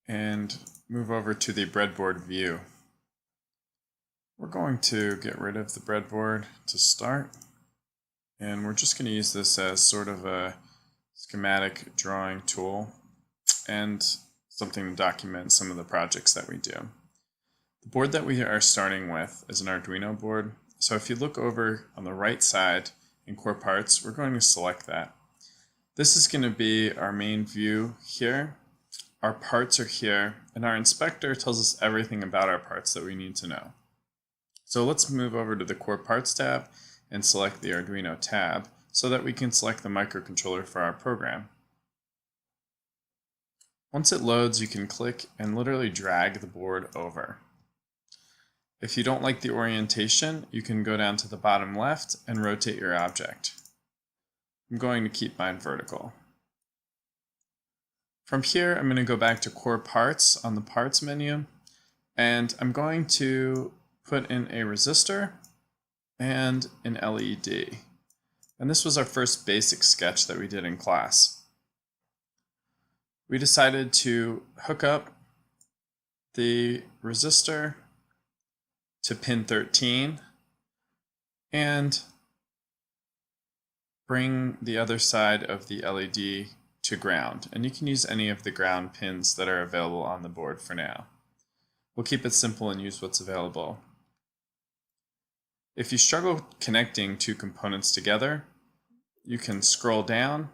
and move over to the breadboard view. We're going to get rid of the breadboard to start, and we're just going to use this as sort of a schematic drawing tool and something to document some of the projects that we do. The board that we are starting with is an Arduino board. So if you look over on the right side in Core Parts, we're going to select that. This is going to be our main view here. Our parts are here, and our inspector tells us everything about our parts that we need to know. So let's move over to the Core Parts tab and select the Arduino tab so that we can select the microcontroller for our program. Once it loads, you can click and literally drag the board over. If you don't like the orientation, you can go down to the bottom left and rotate your object. I'm going to keep mine vertical. From here, I'm going to go back to Core Parts on the Parts menu, and I'm going to put in a resistor and an LED. And this was our first basic sketch that we did in class. We decided to hook up the resistor to pin 13 and bring the other side of the LED to ground. And you can use any of the ground pins that are available on the board for now. We'll keep it simple and use what's available. If you struggle connecting two components together, you can scroll down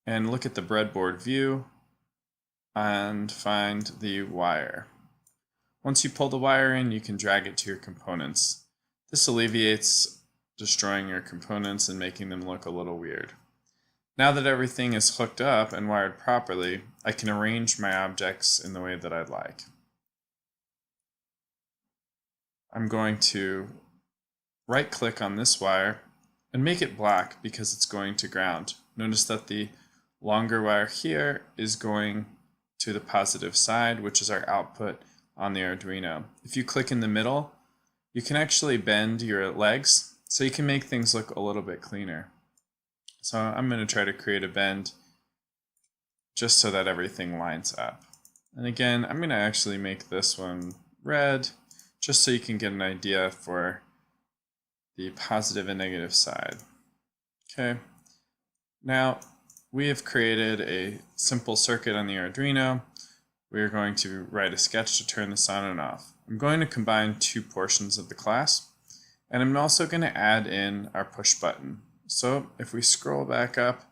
and look at the breadboard view and find the wire. Once you pull the wire in, you can drag it to your components. This alleviates destroying your components and making them look a little weird. Now that everything is hooked up and wired properly, I can arrange my objects in the way that I'd like. I'm going to right-click on this wire and make it black because it's going to ground. Notice that the longer wire here is going to the positive side, which is our output on the Arduino. If you click in the middle, you can actually bend your legs so you can make things look a little bit cleaner. So I'm going to try to create a bend just so that everything lines up. And again, I'm going to actually make this one red just so you can get an idea for the positive and negative side. Okay, now we have created a simple circuit on the Arduino. We are going to write a sketch to turn this on and off. I'm going to combine two portions of the class, and I'm also going to add in our push button. So if we scroll back up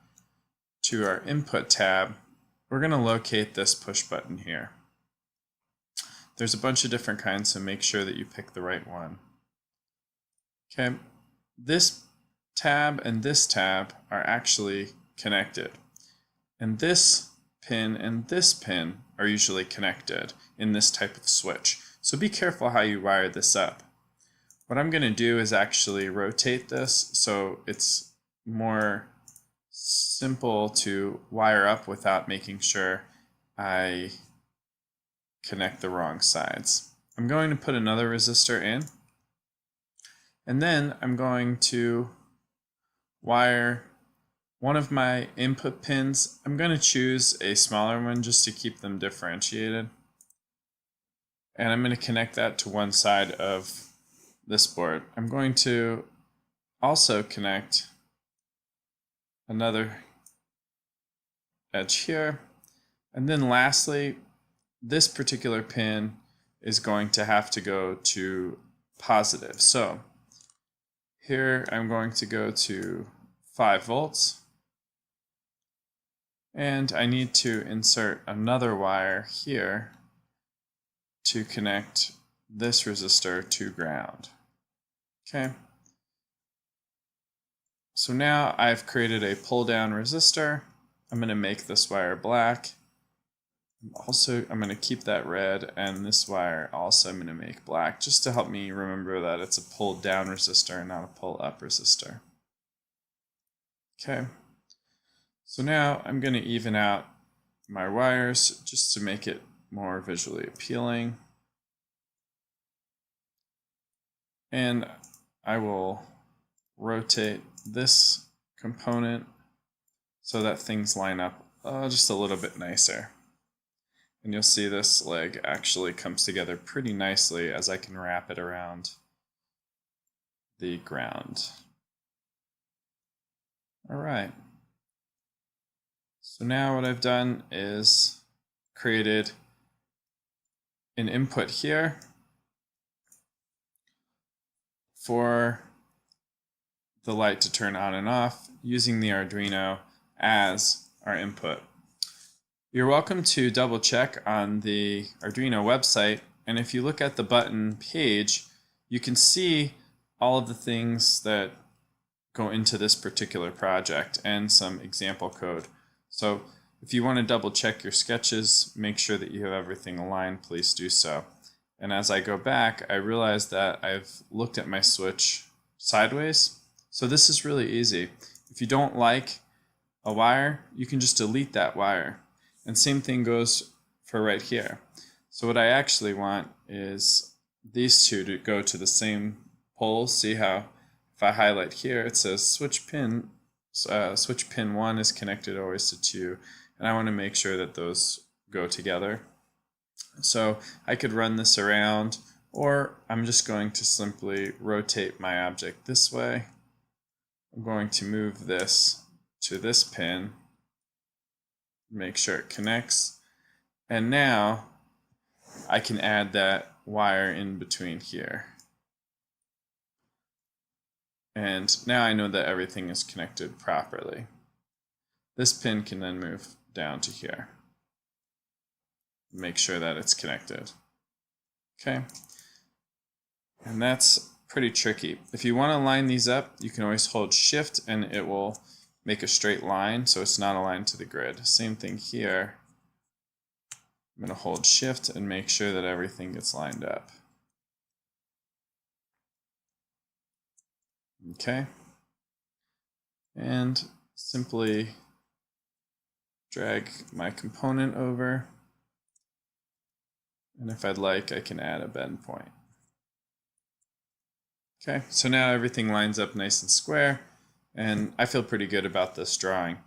to our input tab, we're going to locate this push button here. There's a bunch of different kinds, so make sure that you pick the right one. Okay, this tab and this tab are actually connected, and this pin and this pin are usually connected in this type of switch. So be careful how you wire this up. What I'm going to do is actually rotate this so it's more simple to wire up without making sure I connect the wrong sides. I'm going to put another resistor in, and then I'm going to wire one of my input pins. I'm going to choose a smaller one just to keep them differentiated, and I'm going to connect that to one side of this board. I'm going to also connect another edge here, and then lastly, this particular pin is going to have to go to positive. So here I'm going to go to 5 volts, and I need to insert another wire here to connect this resistor to ground. Okay, so now I've created a pull down resistor. I'm going to make this wire black. I'm going to keep that red, and this wire also I'm going to make black just to help me remember that it's a pull down resistor and not a pull up resistor. Okay, so now I'm going to even out my wires just to make it more visually appealing. And I will rotate this component so that things line up just a little bit nicer. And you'll see this leg actually comes together pretty nicely as I can wrap it around the ground. All right. So now what I've done is created an input here for the light to turn on and off using the Arduino as our input. You're welcome to double check on the Arduino website, and if you look at the button page, you can see all of the things that go into this particular project and some example code. So if you want to double check your sketches, make sure that you have everything aligned, please do so. And as I go back, I realize that I've looked at my switch sideways. So this is really easy. If you don't like a wire, you can just delete that wire. And same thing goes for right here. So what I actually want is these two to go to the same poles. See how if I highlight here, it says switch pin 1 is connected always to 2, and I want to make sure that those go together. So I could run this around, or I'm just going to simply rotate my object this way. I'm going to move this to this pin, make sure it connects, and now I can add that wire in between here. And now I know that everything is connected properly. This pin can then move down to here. Make sure that it's connected. Okay. And that's pretty tricky. If you want to line these up, you can always hold Shift and it will make a straight line so it's not aligned to the grid. Same thing here. I'm going to hold Shift and make sure that everything gets lined up. Okay. And simply drag my component over. And if I'd like, I can add a bend point. Okay, so now everything lines up nice and square, and I feel pretty good about this drawing.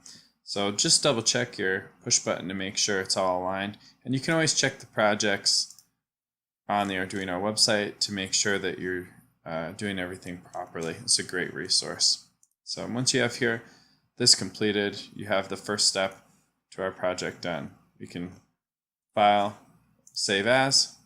So just double check your push button to make sure it's all aligned. And you can always check the projects on the Arduino website to make sure that you're doing everything properly. It's a great resource. So once you have this completed, you have the first step to our project done. You can file, save as,